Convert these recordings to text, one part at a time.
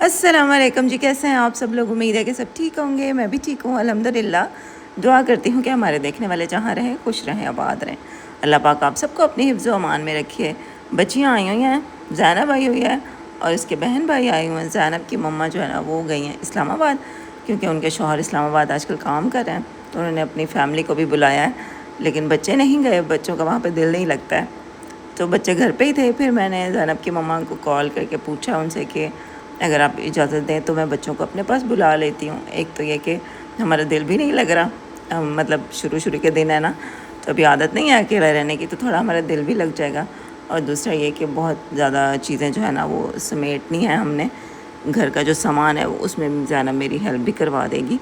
السلام علیکم جی، کیسے ہیں آپ سب لوگ؟ امید ہے کہ سب ٹھیک ہوں گے، میں بھی ٹھیک ہوں الحمدللہ۔ دعا کرتی ہوں کہ ہمارے دیکھنے والے جہاں رہیں خوش رہیں آباد رہیں۔ اللہ پاک آپ سب کو اپنی حفظ و امان میں رکھیے۔ بچیاں آئی ہوئی ہیں، زینب آئی ہوئی ہے اور اس کے بہن بھائی آئے ہوئے ہیں۔ زینب کی مما جو ہے نا وہ گئی ہیں اسلام آباد، کیونکہ ان کے شوہر اسلام آباد آج کل کام کر رہے ہیں، تو انہوں نے اپنی فیملی کو بھی بلایا ہے، لیکن بچے نہیں گئے، بچوں کا وہاں پہ دل نہیں لگتا ہے، تو بچے گھر پہ ہی تھے۔ پھر میں نے زینب کی مما کو کال کر کے پوچھا ان سے کہ اگر آپ اجازت دیں تو میں بچوں کو اپنے پاس بلا لیتی ہوں۔ ایک تو یہ کہ ہمارا دل بھی نہیں لگ رہا، مطلب شروع کے دن ہے نا، تو ابھی عادت نہیں ہے اکیلے رہنے کی، تو تھوڑا ہمارا دل بھی لگ جائے گا۔ اور دوسرا یہ کہ بہت زیادہ چیزیں جو ہے نا وہ سمیٹنی ہیں ہم نے، گھر کا جو سامان ہے اس میں زینب میری ہیلپ بھی کروا دے گی۔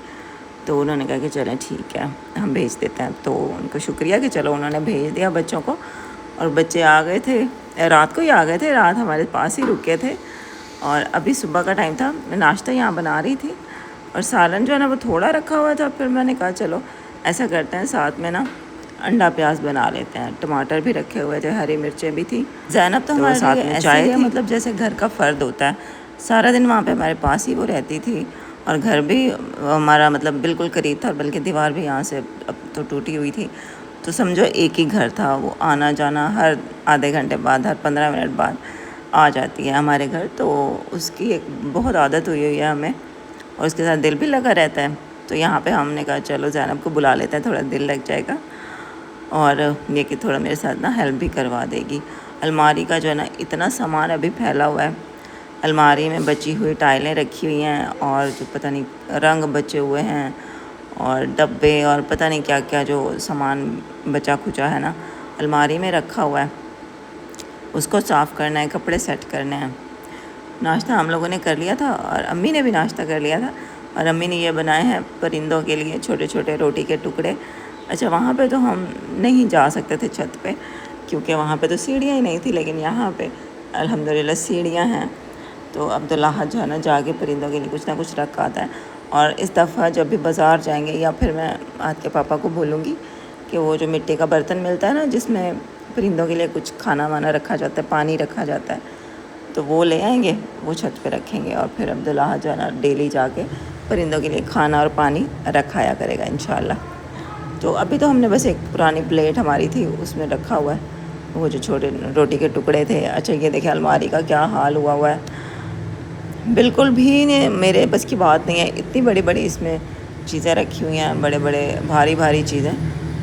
تو انہوں نے کہا کہ چلیں ٹھیک ہے ہم بھیج دیتے ہیں، تو ان کو شکریہ کہ چلو انہوں نے بھیج دیا بچوں کو۔ اور بچے آ گئے تھے، رات کو ہی آ گئے تھے، رات ہمارے پاس ہی رکے تھے، اور ابھی صبح کا ٹائم تھا، میں ناشتہ یہاں بنا رہی تھی اور سالن جو ہے نا وہ تھوڑا رکھا ہوا تھا، پھر میں نے کہا چلو ایسا کرتے ہیں ساتھ میں نا انڈا پیاز بنا لیتے ہیں۔ ٹماٹر بھی رکھے ہوئے تھے، ہری مرچیں بھی تھیں۔ زینب تو ہمارے ساتھ میں چائے تھی، مطلب جیسے گھر کا فرد ہوتا ہے، سارا دن وہاں پہ ہمارے پاس ہی وہ رہتی تھی، اور گھر بھی ہمارا مطلب بالکل قریب تھا، بلکہ دیوار بھی یہاں سے اب تو ٹوٹی ہوئی تھی، تو سمجھو ایک ہی گھر تھا، وہ آنا جانا ہر آدھے گھنٹے بعد، ہر 15 منٹ بعد آ جاتی ہے ہمارے گھر، تو اس کی ایک بہت عادت ہوئی ہے ہمیں، اور اس کے ساتھ دل بھی لگا رہتا ہے۔ تو یہاں پہ ہم نے کہا چلو زینب کو بلا لیتے ہیں، تھوڑا دل لگ جائے گا، اور یہ کہ تھوڑا میرے ساتھ نا ہیلپ بھی کروا دے گی۔ الماری کا جو ہے نا اتنا سامان ابھی پھیلا ہوا ہے، الماری میں بچی ہوئی ٹائلیں رکھی ہوئی ہیں، اور جو پتہ نہیں رنگ بچے ہوئے ہیں، اور ڈبے اور پتہ نہیں کیا کیا جو سامان بچا کھچا ہے نا الماری میں رکھا ہوا ہے، اس کو صاف کرنا ہے، کپڑے سیٹ کرنے ہیں۔ ناشتہ ہم لوگوں نے کر لیا تھا، اور امی نے بھی ناشتہ کر لیا تھا، اور امی نے یہ بنائے ہیں پرندوں کے لیے چھوٹے چھوٹے روٹی کے ٹکڑے۔ اچھا وہاں پہ تو ہم نہیں جا سکتے تھے چھت پہ، کیونکہ وہاں پہ تو سیڑھیاں ہی نہیں تھی، لیکن یہاں پہ الحمدللہ سیڑھیاں ہیں، تو عبداللہ جو ہے نا جا کے پرندوں کے لیے کچھ نہ کچھ رکھ آتا ہے۔ اور اس دفعہ جب بھی بازار جائیں گے، یا پھر میں آج کے پاپا کو بولوں گی کہ وہ جو مٹی کا برتن ملتا ہے نا جس میں پرندوں کے لیے کچھ کھانا وانا رکھا جاتا ہے، پانی رکھا جاتا ہے، تو وہ لے آئیں گے، وہ چھت پہ رکھیں گے، اور پھر عبداللہ جو ہے نا ڈیلی جا کے پرندوں کے لیے کھانا اور پانی رکھایا کرے گا انشاءاللہ۔ تو ابھی تو ہم نے بس ایک پرانی پلیٹ ہماری تھی اس میں رکھا ہوا ہے وہ جو چھوٹے روٹی کے ٹکڑے تھے۔ اچھا یہ دیکھیں الماری کا کیا حال ہوا ہے، بالکل بھی میرے بس کی بات نہیں ہے، اتنی بڑی بڑی اس میں چیزیں رکھی ہوئی ہیں، بڑے بڑے بھاری بھاری چیزیں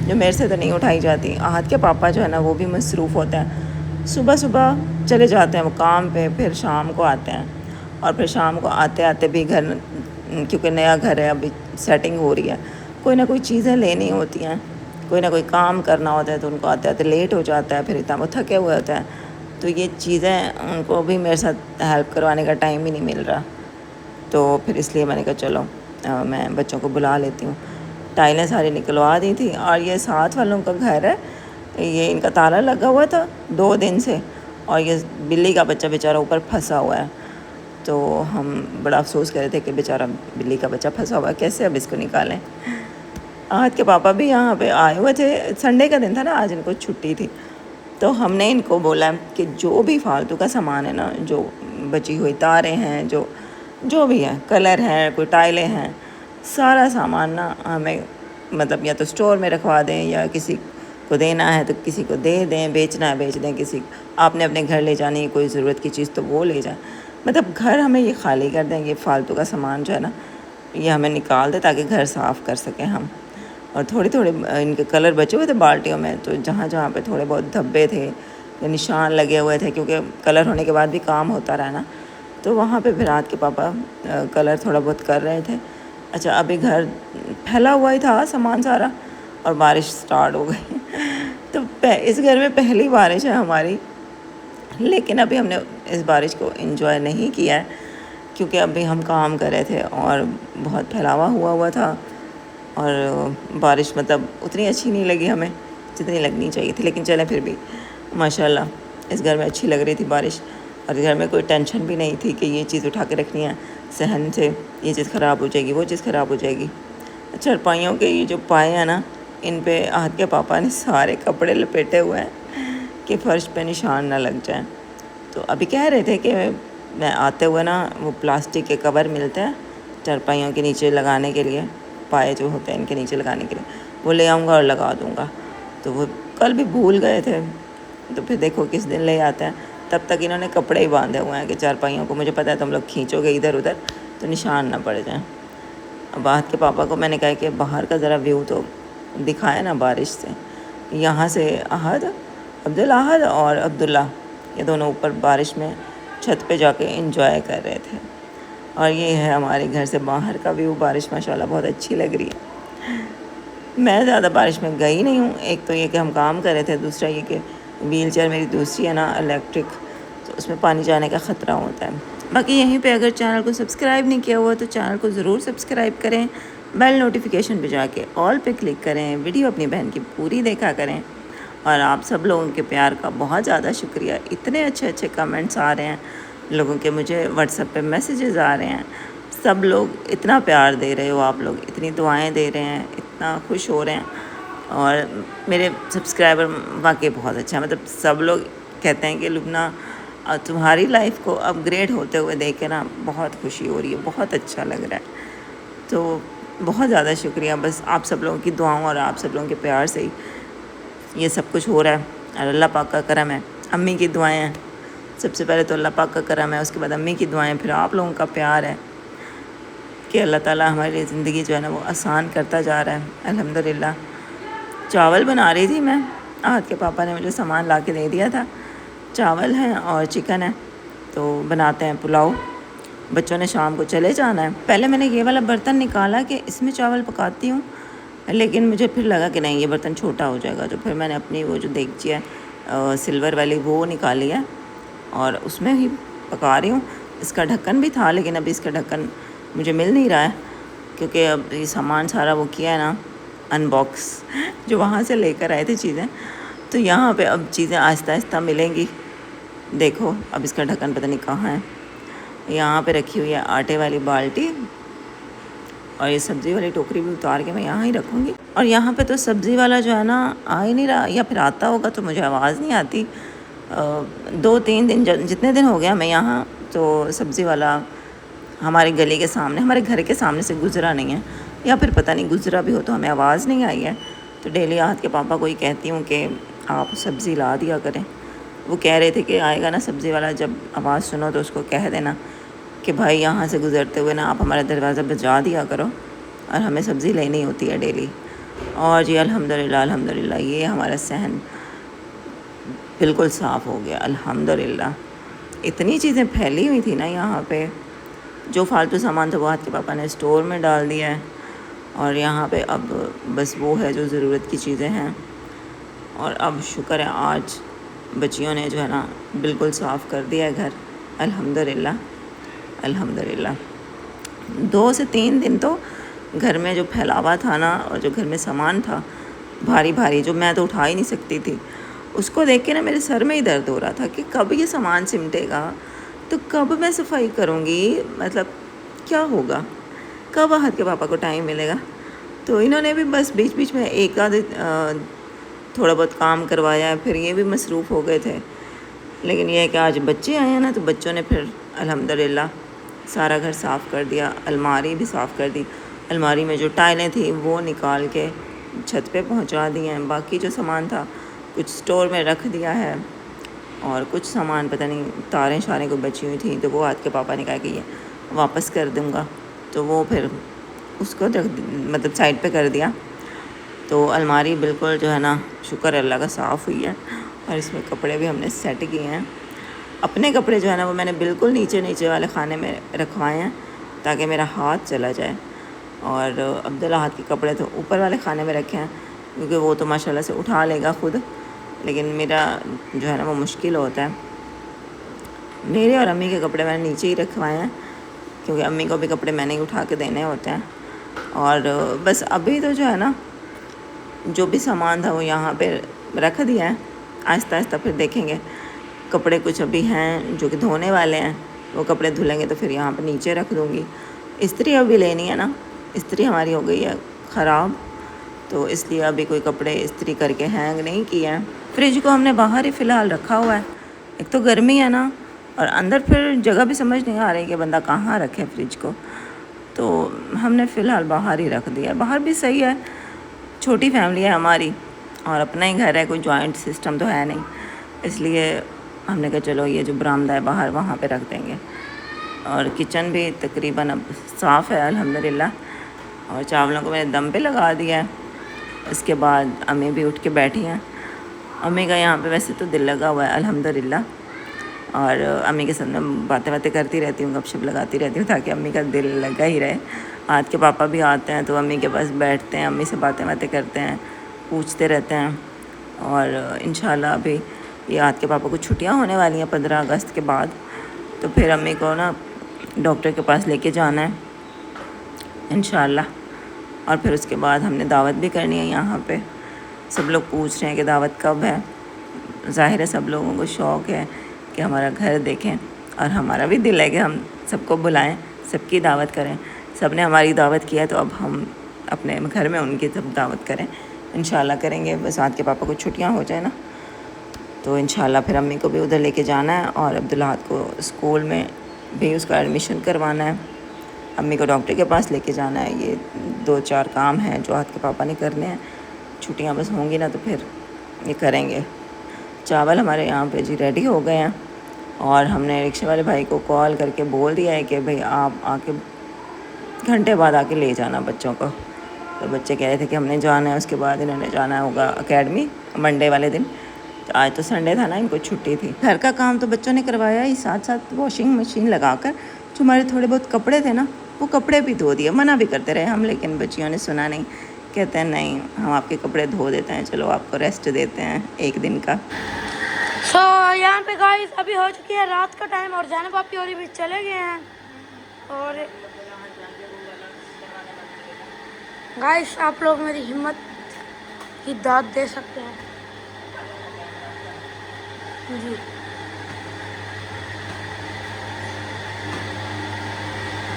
جو میرے سے تو نہیں اٹھائی جاتی۔ آہد کے پاپا جو ہے نا وہ بھی مصروف ہوتے ہیں، صبح صبح چلے جاتے ہیں وہ کام پہ، پھر شام کو آتے ہیں، اور پھر شام کو آتے آتے بھی گھر، کیونکہ نیا گھر ہے ابھی سیٹنگ ہو رہی ہے، کوئی نہ کوئی چیزیں لینی ہوتی ہیں، کوئی نہ کوئی کام کرنا ہوتا ہے، تو ان کو آتے آتے لیٹ ہو جاتا ہے، پھر اتنا وہ تھکے ہوئے ہوتے ہیں، تو یہ چیزیں ان کو بھی میرے ساتھ ہیلپ کروانے کا ٹائم ہی نہیں مل رہا، تو پھر اس لیے میں نے کہا چلو میں بچوں کو بلا لیتی ہوں۔ ٹائلیں ساری نکلوا دی تھی، اور یہ ساتھ والوں کا گھر ہے، یہ ان کا تالا لگا ہوا تھا 2 دن سے، اور یہ بلی کا بچہ بیچارہ اوپر پھنسا ہوا ہے، تو ہم بڑا افسوس کر رہے تھے کہ بیچارہ بلی کا بچہ پھنسا ہوا ہے، کیسے اب اس کو نکالیں۔ آج کے پاپا بھی یہاں پہ آئے ہوئے تھے، سنڈے کا دن تھا نا، آج ان کو چھٹی تھی، تو ہم نے ان کو بولا کہ جو بھی فالتو کا سامان ہے نا، جو بچی ہوئی تاریں ہیں، جو بھی ہے، کلر ہیں، کوئی ٹائلیں ہیں، سارا سامان نا ہمیں مطلب یا تو اسٹور میں رکھوا دیں، یا کسی کو دینا ہے تو کسی کو دے دیں، بیچنا ہے بیچ دیں، کسی آپ نے اپنے گھر لے جانی ہے کوئی ضرورت کی چیز تو وہ لے جائیں، مطلب گھر ہمیں یہ خالی کر دیں، یہ فالتو کا سامان جو ہے نا یہ ہمیں نکال دیں تاکہ گھر صاف کر سکیں ہم۔ اور تھوڑے تھوڑے ان کے کلر بچے ہوئے تھے بالٹیوں میں، تو جہاں جہاں پہ تھوڑے بہت دھبے تھے، نشان لگے ہوئے تھے، کیونکہ کلر ہونے کے بعد بھی کام ہوتا رہا نا، تو وہاں پہ پھر رات کے پاپا کلر تھوڑا بہت کر رہے تھے۔ اچھا ابھی گھر پھیلا ہوا ہی تھا سامان سارا، اور بارش سٹارٹ ہو گئی تو اس گھر میں پہلی بارش ہے ہماری، لیکن ابھی ہم نے اس بارش کو انجوائے نہیں کیا ہے، کیونکہ ابھی ہم کام کر رہے تھے اور بہت پھیلاوا ہوا تھا، اور بارش مطلب اتنی اچھی نہیں لگی ہمیں جتنی لگنی چاہیے تھی، لیکن چلیں پھر بھی ماشاءاللہ اس گھر میں اچھی لگ رہی تھی بارش، اور اس گھر میں کوئی ٹینشن بھی نہیں تھی کہ یہ چیز اٹھا کے رکھنی ہے صحن سے، یہ چیز خراب ہو جائے گی، وہ چیز خراب ہو جائے گی۔ چارپائیوں کے یہ جو پائے ہیں نا، ان پہ آہد کے پاپا نے سارے کپڑے لپیٹے ہوئے ہیں کہ فرش پہ نشان نہ لگ جائیں، تو ابھی کہہ رہے تھے کہ میں آتے ہوئے نا وہ پلاسٹک کے کور ملتے ہیں چارپائیوں کے نیچے لگانے کے لیے، پائے جو ہوتے ہیں ان کے نیچے لگانے کے لیے، وہ لے آؤں گا اور لگا دوں گا. تو وہ کل بھی بھول گئے تھے، تو پھر دیکھو کس دن لے آتے ہیں. تب تک انہوں نے کپڑے ہی باندھے ہوئے ہیں کہ چارپائیوں کو مجھے پتہ ہے تم لوگ کھینچو گے ادھر ادھر تو نشان نہ پڑ جائیں. اب باہر کے پاپا کو میں نے کہا کہ باہر کا ذرا ویو تو دکھائے نا بارش سے. یہاں سے عبدالاحد اور عبداللہ یہ دونوں اوپر بارش میں چھت پہ جا کے انجوائے کر رہے تھے. اور یہ ہے ہمارے گھر سے باہر کا ویو. بارش ماشاءاللہ بہت اچھی لگ رہی ہے. میں زیادہ بارش میں گئی نہیں ہوں. ایک تو یہ کہ ہم کام کر رہے تھے، دوسرا یہ کہ ویل چیئر میری دوسری ہے نا الیکٹرک، تو اس میں پانی جانے کا خطرہ ہوتا ہے. باقی یہیں پہ اگر چینل کو سبسکرائب نہیں کیا ہوا تو چینل کو ضرور سبسکرائب کریں، بیل نوٹیفیکیشن پہ جا کے آل پہ کلک کریں، ویڈیو اپنی بہن کی پوری دیکھا کریں. اور آپ سب لوگوں کے پیار کا بہت زیادہ شکریہ. اتنے اچھے اچھے کمنٹس آ رہے ہیں لوگوں کے، مجھے واٹس ایپ پہ میسیجز آ رہے ہیں. سب لوگ اتنا پیار دے رہے ہو، آپ لوگ اتنی دعائیں دے رہے ہیں، اتنا خوش ہو رہے ہیں. اور میرے سبسکرائبر واقعی بہت اچھا ہے. مطلب سب لوگ کہتے ہیں کہ لبنہ تمہاری لائف کو اپ گریڈ ہوتے ہوئے دیکھ کے نا بہت خوشی ہو رہی ہے، بہت اچھا لگ رہا ہے. تو بہت زیادہ شکریہ. بس آپ سب لوگوں کی دعاؤں اور آپ سب لوگوں کے پیار سے ہی یہ سب کچھ ہو رہا ہے. اور اللہ پاک کا کرم ہے، امی کی دعائیں ہیں. سب سے پہلے تو اللہ پاک کا کرم ہے، اس کے بعد امی کی دعائیں، پھر آپ لوگوں کا پیار ہے کہ اللہ تعالیٰ ہماری زندگی جو ہے نا وہ آسان کرتا جا رہا ہے. الحمدللہ. چاول بنا رہی تھی میں، آہد کے پاپا نے مجھے سامان لا کے دے دیا تھا. چاول ہیں اور چکن ہے، تو بناتے ہیں پلاؤ. بچوں نے شام کو چلے جانا ہے. پہلے میں نے یہ والا برتن نکالا کہ اس میں چاول پکاتی ہوں، لیکن مجھے پھر لگا کہ نہیں یہ برتن چھوٹا ہو جائے گا. تو پھر میں نے اپنی وہ جو دیگچی ہے سلور والی وہ نکالی ہے اور اس میں ہی پکا رہی ہوں. اس کا ڈھکن بھی تھا لیکن ابھی اس کا ڈھکن مجھے مل نہیں رہا ہے، کیونکہ اب یہ سامان سارا وہ کیا ہے نا ان باکس، جو وہاں سے لے کر آئے تھے چیزیں، تو یہاں پہ اب چیزیں آہستہ آہستہ ملیں گی. دیکھو اب اس کا ڈھکن پتہ نہیں کہاں ہے. یہاں پہ رکھی ہوئی ہے آٹے والی بالٹی، اور یہ سبزی والی ٹوکری بھی اتار کے میں یہاں ہی رکھوں گی. اور یہاں پہ تو سبزی والا جو ہے نا آ ہی نہیں رہا، یا پھر آتا ہوگا تو مجھے آواز نہیں آتی. 2-3 دن جتنے دن ہو گیا میں یہاں، تو سبزی والا ہمارے گلی کے سامنے، ہمارے گھر کے سامنے سے گزرا نہیں ہے، یا پھر پتہ نہیں گزرا بھی ہو تو ہمیں آواز نہیں آئی ہے. تو ڈیلی آہد کے پاپا کو ہی کہتی ہوں کہ آپ سبزی لا دیا کریں. وہ کہہ رہے تھے کہ آئے گا نا سبزی والا، جب آواز سنو تو اس کو کہہ دینا کہ بھائی یہاں سے گزرتے ہوئے نا آپ ہمارا دروازہ بجا دیا کرو، اور ہمیں سبزی لینی ہوتی ہے ڈیلی. اور جی الحمدللہ یہ ہمارا صحن بالکل صاف ہو گیا الحمدللہ. اتنی چیزیں پھیلی ہوئی تھی نا یہاں پہ، جو فالتو سامان تھا وہ آہد کے پاپا نے اسٹور میں ڈال دیا ہے. اور یہاں پہ اب بس وہ ہے جو ضرورت کی چیزیں ہیں. اور اب شکر ہے آج بچیوں نے جو ہے نا بالکل صاف کر دیا ہے گھر الحمدللہ. 2 سے 3 دن تو گھر میں جو پھیلاوا تھا نا، اور جو گھر میں سامان تھا بھاری بھاری جو میں تو اٹھا ہی نہیں سکتی تھی، اس کو دیکھ کے نا میرے سر میں ہی درد ہو رہا تھا کہ کب یہ سامان سمٹے گا، تو کب میں صفائی کروں گی، مطلب کیا ہوگا، کب آہد کے پاپا کو ٹائم ملے گا. تو انہوں نے بھی بس بیچ بیچ میں ایک آدھ تھوڑا بہت کام کروایا ہے، پھر یہ بھی مصروف ہو گئے تھے. لیکن یہ ہے کہ آج بچے آئے ہیں نا، تو بچوں نے پھر الحمدللہ سارا گھر صاف کر دیا. الماری بھی صاف کر دی. الماری میں جو ٹائلیں تھیں وہ نکال کے چھت پہ پہنچا دی ہیں. باقی جو سامان تھا کچھ اسٹور میں رکھ دیا ہے، اور کچھ سامان پتہ نہیں تاریں شاریں کو بچی ہوئی تھیں، تو وہ آہد کے پاپا نے کہا کہ یہ واپس کر دوں گا، تو وہ پھر اس کو مطلب سائڈ پہ کر دیا. تو الماری بالکل جو ہے نا شکر اللہ کا صاف ہوئی ہے. اور اس میں کپڑے بھی ہم نے سیٹ کیے ہیں. اپنے کپڑے جو ہے نا وہ میں نے بالکل نیچے والے خانے میں رکھوائے ہیں تاکہ میرا ہاتھ چلا جائے. اور عبدالاحد کے کپڑے تو اوپر والے خانے میں رکھے ہیں، کیونکہ وہ تو ماشاءاللہ سے اٹھا لے گا خود، لیکن میرا جو ہے نا وہ مشکل ہوتا ہے. میرے اور امی کے کپڑے میں نے نیچے ہی رکھوائے ہیں، کیونکہ امی کو بھی کپڑے میں نے ہی اٹھا کے دینے ہوتے ہیں. اور بس ابھی تو جو ہے نا جو بھی سامان تھا وہ یہاں پہ رکھ دیا ہے. آہستہ آہستہ پھر دیکھیں گے. کپڑے کچھ ابھی ہیں جو کہ دھونے والے ہیں، وہ کپڑے دھلیں گے تو پھر یہاں پہ نیچے رکھ دوں گی. استری ابھی لینی ہے نا، استری ہماری ہو گئی ہے خراب، تو اس لیے ابھی کوئی کپڑے استری کر کے ہینگ نہیں کیے ہیں. فریج کو ہم نے باہر ہی فی الحال رکھا ہوا ہے. ایک تو گرمی ہے نا، اور اندر پھر جگہ بھی سمجھ نہیں آ رہی کہ بندہ کہاں رکھے فریج کو، تو ہم نے فی الحال باہر ہی رکھ دیا۔ باہر بھی صحیح ہے، چھوٹی فیملی ہے ہماری اور اپنا ہی گھر ہے، کوئی جوائنٹ سسٹم تو ہے نہیں، اس لیے ہم نے کہا چلو یہ جو برآمدہ ہے باہر وہاں پہ رکھ دیں گے۔ اور کچن بھی تقریباً اب صاف ہے الحمدللہ، اور چاولوں کو میں نے دم پہ لگا دیا ہے۔ اس کے بعد امی بھی اٹھ کے بیٹھی ہیں، امی کا یہاں پہ ویسے تو دل لگا ہوا ہے الحمدللہ، اور امی کے ساتھ میں باتیں کرتی رہتی ہوں، گپ شپ لگاتی رہتی ہوں تاکہ امی کا دل لگا ہی رہے۔ آج کے پاپا بھی آتے ہیں تو امی کے پاس بیٹھتے ہیں، امی سے باتیں کرتے ہیں، پوچھتے رہتے ہیں۔ اور انشاءاللہ ابھی یہ آج کے پاپا کو چھٹیاں ہونے والی ہیں 15 اگست کے بعد، تو پھر امی کو نا ڈاکٹر کے پاس لے کے جانا ہے انشاءاللہ۔ اور پھر اس کے بعد ہم نے دعوت بھی کرنی ہے یہاں پہ۔ سب لوگ پوچھ رہے ہیں کہ دعوت کب ہے۔ ظاہر ہے سب لوگوں کو شوق ہے کہ ہمارا گھر دیکھیں، اور ہمارا بھی دل ہے کہ ہم سب کو بلائیں، سب کی دعوت کریں۔ سب نے ہماری دعوت کیا ہے تو اب ہم اپنے گھر میں ان کی سب دعوت کریں، انشاءاللہ کریں گے۔ بس آج کے پاپا کو چھٹیاں ہو جائیں نا تو انشاءاللہ پھر امی کو بھی ادھر لے کے جانا ہے، اور عبدالحاد کو اسکول میں بھی اس کا ایڈمیشن کروانا ہے، امی کو ڈاکٹر کے پاس لے کے جانا ہے۔ یہ 2-4 کام ہیں جو آج کے پاپا نے کرنے ہیں۔ چھٹیاں بس ہوں گی نا تو پھر یہ کریں گے۔ چاول ہمارے یہاں پہ جی ریڈی ہو گئے ہیں، اور ہم نے رکشے والے بھائی کو کال کر کے بول دیا ہے کہ بھئی آپ آ کے گھنٹے بعد آ کے لے جانا بچوں کو۔ تو بچے کہہ رہے تھے کہ ہم نے جانا ہے، اس کے بعد انہوں نے جانا ہوگا اکیڈمی منڈے والے دن۔ آج تو سنڈے تھا نا، ان کو چھٹی تھی۔ گھر کا کام تو بچوں نے کروایا ہی، ساتھ ساتھ واشنگ مشین لگا کر جو ہمارے تھوڑے بہت کپڑے تھے نا وہ کپڑے بھی دھو دیے۔ منع بھی کرتے رہے ہم، لیکن بچیوں نے سنا نہیں، کہتے ہیں نہیں ہم آپ کے کپڑے دھو دیتے ہیں، چلو آپ کو ریسٹ دیتے ہیں ایک دن کا۔ یہاں پہ گائز ابھی ہو چکی ہے رات کا ٹائم، اور زینب آپی اور بھی چلے گئے ہیں۔ اور گائز آپ لوگ میری ہمت کی داد دے سکتے ہیں جی۔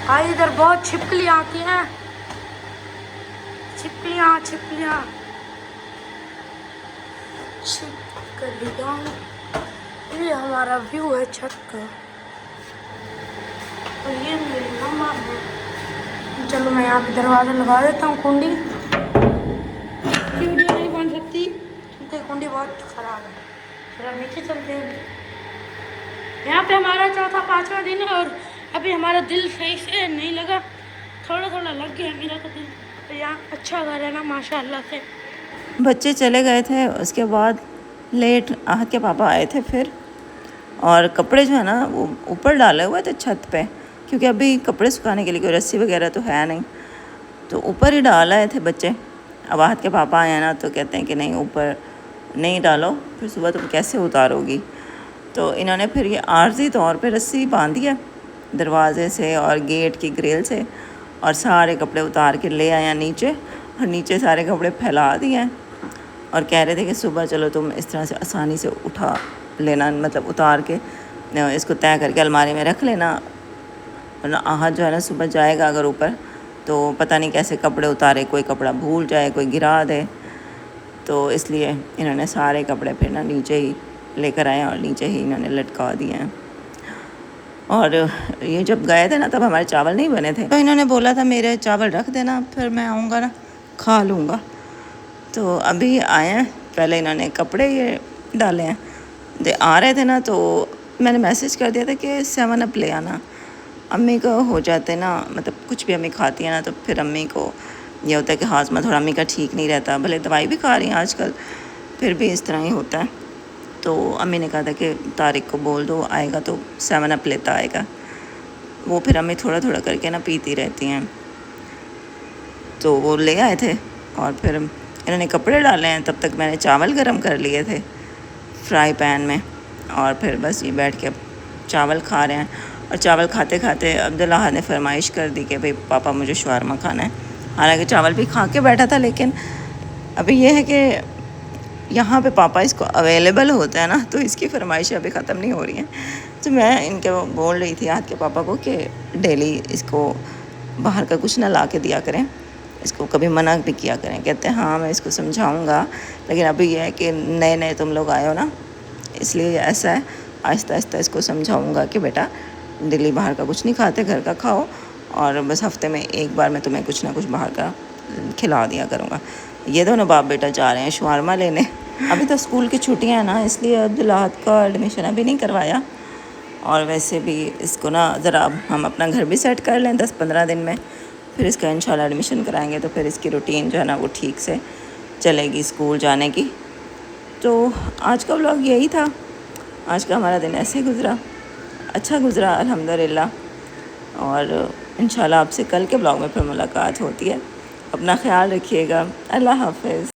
آج ادھر بہت چھپکلیاں آتی ہیں، چھپکلیاں چھپکلیاں۔ یہ ہمارا ویو ہے چھت کا، اور یہ میری ماما ہے۔ چلو میں یہاں پہ دروازہ لگا دیتا ہوں، کنڈی ویڈیو نہیں بن سکتی کیونکہ کنڈی بہت خراب ہے۔ پھر ہم نیچے چلتے ہیں۔ یہاں پہ ہمارا 4تھا-5واں دن ہے، اور ابھی ہمارا دل صحیح سے نہیں لگا، تھوڑا تھوڑا لگ گیا میرا تو دل۔ تو یہاں اچھا گھر ہے نا ماشاءاللہ سے۔ بچے چلے گئے تھے، اس کے بعد لیٹ آہد کے پاپا آئے تھے پھر، اور کپڑے جو ہے نا وہ اوپر ڈالے ہوئے تھے چھت پہ، کیونکہ ابھی کپڑے سکھانے کے لیے کوئی رسی وغیرہ تو ہے نہیں، تو اوپر ہی ڈال آئے تھے بچے۔ اب آہد کے پاپا آئے ہیں نا تو کہتے ہیں کہ نہیں اوپر نہیں ڈالو، پھر صبح تم کیسے اتارو گی؟ تو انہوں نے پھر یہ عارضی طور پہ رسی باندھی ہے دروازے سے اور گیٹ کی گریل سے، اور سارے کپڑے اتار کے لے آئے ہیں نیچے، اور نیچے سارے کپڑے پھیلا دیے ہیں، اور کہہ رہے تھے کہ صبح چلو تم اس طرح سے آسانی سے اٹھا لینا، مطلب اتار کے اس کو طے کر کے الماری میں رکھ لینا، ورنہ آہد جو ہے نا صبح جائے گا اگر اوپر تو پتہ نہیں کیسے کپڑے اتارے، کوئی کپڑا بھول جائے، کوئی گرا دے، تو اس لیے انہوں نے سارے کپڑے پھر نا نیچے ہی لے کر آئے اور نیچے ہی انہوں نے لٹکا دیے ہیں۔ اور یہ جب گئے تھے نا تب ہمارے چاول نہیں بنے تھے، تو انہوں نے بولا تھا میرے چاول رکھ دینا، پھر میں آؤں گا نا کھا لوں گا۔ تو ابھی آئے ہیں، پہلے انہوں نے کپڑے یہ ڈالے ہیں، آ رہے تھے نا تو میں نے میسیج کر دیا تھا کہ 7 اپ لے آنا۔ امی کو ہو جاتے نا، مطلب کچھ بھی امی کھاتی ہیں نا تو پھر امی کو یہ ہوتا ہے کہ ہاضمہ تھوڑا امی کا ٹھیک نہیں رہتا، بھلے دوائی بھی کھا رہی ہیں آج کل، پھر بھی اس طرح ہی ہوتا ہے۔ تو امی نے کہا تھا کہ طارق کو بول دو آئے گا تو 7 اپ لیتا آئے گا، وہ پھر امی تھوڑا تھوڑا کر کے نا پیتی رہتی ہیں، تو وہ لے آئے تھے، اور پھر انہوں نے کپڑے ڈالے ہیں، تب تک میں نے چاول گرم کر لیے تھے فرائی پین میں، اور پھر بس یہ بیٹھ کے اب چاول کھا رہے ہیں۔ اور چاول کھاتے کھاتے عبداللہ نے فرمائش کر دی کہ بھئی پاپا مجھے شاورما کھانا ہے، حالانکہ چاول بھی کھا کے بیٹھا تھا، لیکن ابھی یہ ہے کہ یہاں پہ پاپا اس کو اویلیبل ہوتا ہے نا تو اس کی فرمائشیں ابھی ختم نہیں ہو رہی ہیں۔ تو میں ان کے بول رہی تھی آج کے پاپا کو کہ ڈیلی اس کو باہر کا کچھ نہ لا کے دیا کریں، اس کو کبھی منع بھی کیا کریں۔ کہتے ہیں ہاں میں اس کو سمجھاؤں گا، لیکن ابھی یہ ہے کہ نئے نئے تم لوگ آئے ہو نا اس لیے ایسا ہے، آہستہ آہستہ اس کو سمجھاؤں گا کہ بیٹا دلی باہر کا کچھ نہیں کھاتے، گھر کا کھاؤ، اور بس ہفتے میں ایک بار میں تمہیں کچھ نہ کچھ باہر کا کھلا دیا کروں گا۔ یہ دونوں باپ بیٹا جا رہے ہیں شاورما لینے۔ ابھی تو اسکول کی چھٹیاں ہیں نا، اس لیے عبداللہد کا ایڈمیشن ابھی نہیں کروایا، اور ویسے بھی اس کو نا ذرا ہم اپنا گھر بھی سیٹ کر لیں 10-15 دن میں، پھر اس کا انشاءاللہ ایڈمیشن کرائیں گے، تو پھر اس کی روٹین جو ہے نا وہ ٹھیک سے چلے گی اسکول جانے کی۔ تو آج کا ولاگ یہی تھا، آج کا ہمارا دن ایسے گزرا، اچھا گزرا الحمدللہ، اور انشاءاللہ آپ سے کل کے ولاگ میں پھر ملاقات ہوتی ہے۔ اپنا خیال رکھیے گا، اللہ حافظ۔